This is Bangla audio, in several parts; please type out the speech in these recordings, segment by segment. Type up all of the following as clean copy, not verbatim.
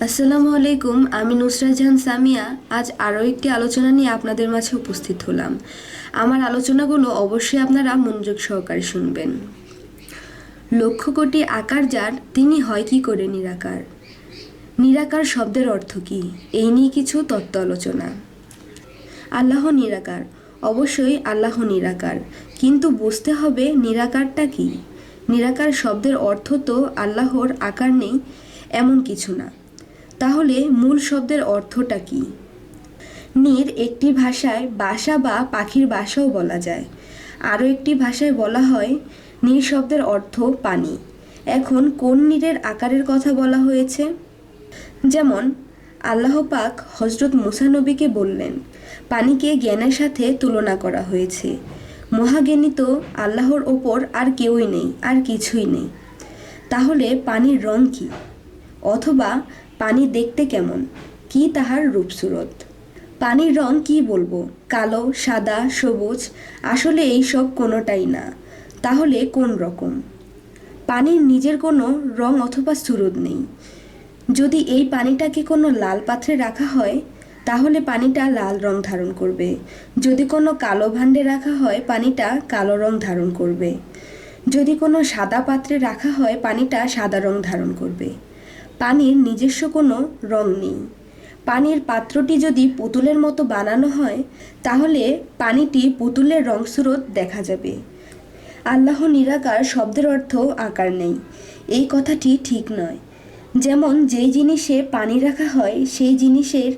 আসসালামু আলাইকুম। আমি নুসরাত জাহান সামিয়া আজ আরও একটি আলোচনা নিয়ে আপনাদের মাঝে উপস্থিত হলাম। আমার আলোচনাগুলো অবশ্যই আপনারা মনোযোগ সহকারে শুনবেন। লক্ষ কোটি আকার যার, তিনি হয় কি করে নিরাকার? নিরাকার শব্দের অর্থ কী, এই নিয়ে কিছু তত্ত্ব আলোচনা। আল্লাহ নিরাকার, অবশ্যই আল্লাহ নিরাকার, কিন্তু বুঝতে হবে নিরাকারটা কী। নিরাকার শব্দের অর্থ তো আল্লাহর আকার নেই এমন কিছু না। তাহলে মূল শব্দের অর্থটা কী? নির একটি ভাষায় বাসা বা পাখির বাসাও বলা যায়। আরও একটি ভাষায় বলা হয় নির শব্দের অর্থ পানি। এখন কোন নিরের আকারের কথা বলা হয়েছে? যেমন আল্লাহ পাক হজরত মুসা নবীকে বললেন, পানিকে জ্ঞানের সাথে তুলনা করা হয়েছে। মহাজ্ঞানী তো আল্লাহর ওপর আর কেউই নেই, আর কিছুই নেই। তাহলে পানির রং কী? অথবা পানি দেখতে কেমন, কি তাহার রূপসুরত? পানির রং কি বলবো, কালো, সাদা, সবুজ? আসলে এইসব কোনোটাই না। তাহলে কোন রকম? পানির নিজের কোনো রং অথবা সুরত নেই। যদি এই পানিটাকে কোনো লাল পাত্রে রাখা হয় তাহলে পানিটা লাল রং ধারণ করবে। যদি কোনো কালো ভাণ্ডে রাখা হয় পানিটা কালো রং ধারণ করবে। যদি কোনো সাদা পাত্রে রাখা হয় পানিটা সাদা রং ধারণ করবে। পানির নিজস্ব কোনো রং নেই। পানির পাত্রটি যদি পুতুলের মতো বানানো হয় তাহলে পানিটি পুতুলের রংস্রোত দেখা যাবে। আল্লাহ নিরাকার শব্দের অর্থ আকার নেই, এই কথাটি ঠিক নয়। যেমন যেই জিনিসে পানি রাখা হয় সেই জিনিসের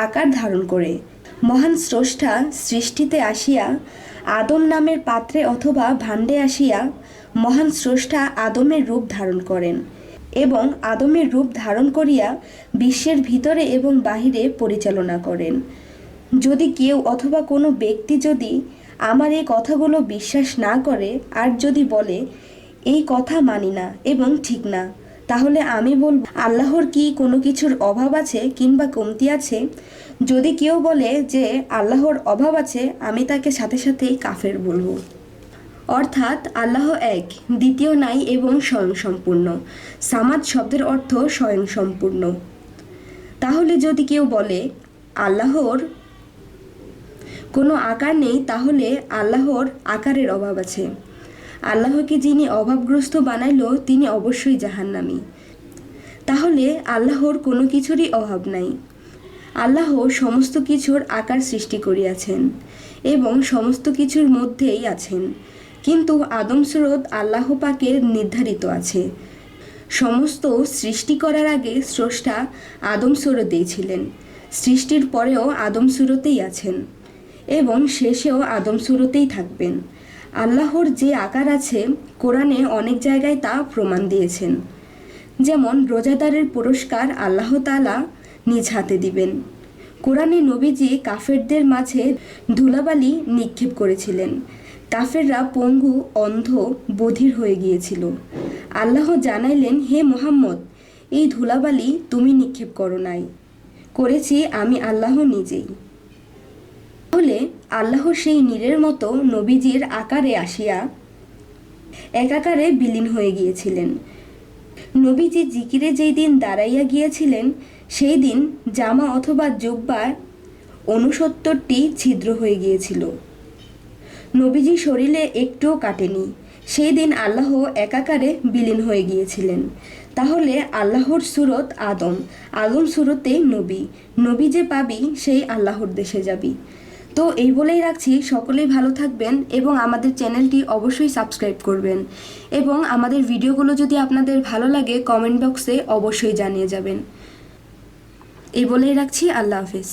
আকার ধারণ করে। মহান স্রষ্টা সৃষ্টিতে আসিয়া আদম নামের পাত্রে অথবা ভাণ্ডে আসিয়া মহান স্রষ্টা আদমের রূপ ধারণ করেন এবং আদমের রূপ ধারণ করিয়া বিশ্বের ভিতরে এবং বাহিরে পরিচালনা করেন। যদি কেউ অথবা কোনো ব্যক্তি যদি আমার এই কথাগুলো বিশ্বাস না করে আর যদি বলে এই কথা মানি না এবং ঠিক না, তাহলে আমি বলব আল্লাহর কি কোনো কিছুর অভাব আছে কিংবা কমতি আছে? যদি কেউ বলে যে আল্লাহর অভাব আছে, আমি তাকে সাথে সাথেই কাফের বলবো। অর্থাৎ আল্লাহ এক, দ্বিতীয় নাই এবং স্বয়ংসম্পূর্ণ। সামাদ শব্দের অর্থ স্বয়ংসম্পূর্ণ। তাহলে যদি কেউ বলে আল্লাহর কোনো আকার নেই, তাহলে আল্লাহর আকারের অভাব আছে। আল্লাহকে যিনি অভাবগ্রস্ত বানাইল তিনি অবশ্যই জাহান্নামী। তাহলে আল্লাহর কোনো কিছুরই অভাব নাই। আল্লাহ সমস্ত কিছুর আকার সৃষ্টি করিয়াছেন এবং সমস্ত কিছুর মধ্যেই আছেন, কিন্তু আদম সুরত আল্লাহ পাকের নির্ধারিত আছে। সমস্ত সৃষ্টি করার আগে স্রষ্টা আদম সুরতেই ছিলেন, সৃষ্টির পরেও আদম সুরতেই আছেন এবং শেষেও আদম সুরতেই থাকবেন। আল্লাহর যে আকার আছে কোরআনে অনেক জায়গায় তা প্রমাণ দিয়েছেন। যেমন রোজাদারের পুরস্কার আল্লাহ তাআলা নিজ হাতে দিবেন। কোরআনে নবীজি কাফেরদের মাঝে ধুলাবালি নিক্ষেপ করেছিলেন। কাফেররা পঙ্গু, অন্ধ, বধির হয়ে গিয়েছিল। আল্লাহ জানাইলেন, হে মুহাম্মদ, এই ধুলাবালি তুমি নিক্ষেপ করো নাই, করেছি আমি আল্লাহ নিজেই। তাহলে আল্লাহ সেই নীরের মতো নবীজির আকারে আসিয়া একাকারে বিলীন হয়ে গিয়েছিলেন। নবীজি জিকিরে যেই দিন দাঁড়াইয়া গিয়েছিলেন সেই দিন জামা অথবা জুব্বার ৬৯টি ছিদ্র হয়ে গিয়েছিল। নবীজি শরীরে একটুও কাটেনি। সেই দিন আল্লাহ একাকারে বিলীন হয়ে গিয়েছিলেন। তাহলে আল্লাহর সুরত আদম, আদম সুরতে নবী, নবী যে পাবি সেই আল্লাহর দেশে যাবি। তো এই বলেই রাখছি, সকলেই ভালো থাকবেন এবং আমাদের চ্যানেলটি অবশ্যই সাবস্ক্রাইব করবেন এবং আমাদের ভিডিওগুলো যদি আপনাদের ভালো লাগে কমেন্ট বক্সে অবশ্যই জানিয়ে যাবেন। এই বলেই রাখছি, আল্লাহ হাফেজ।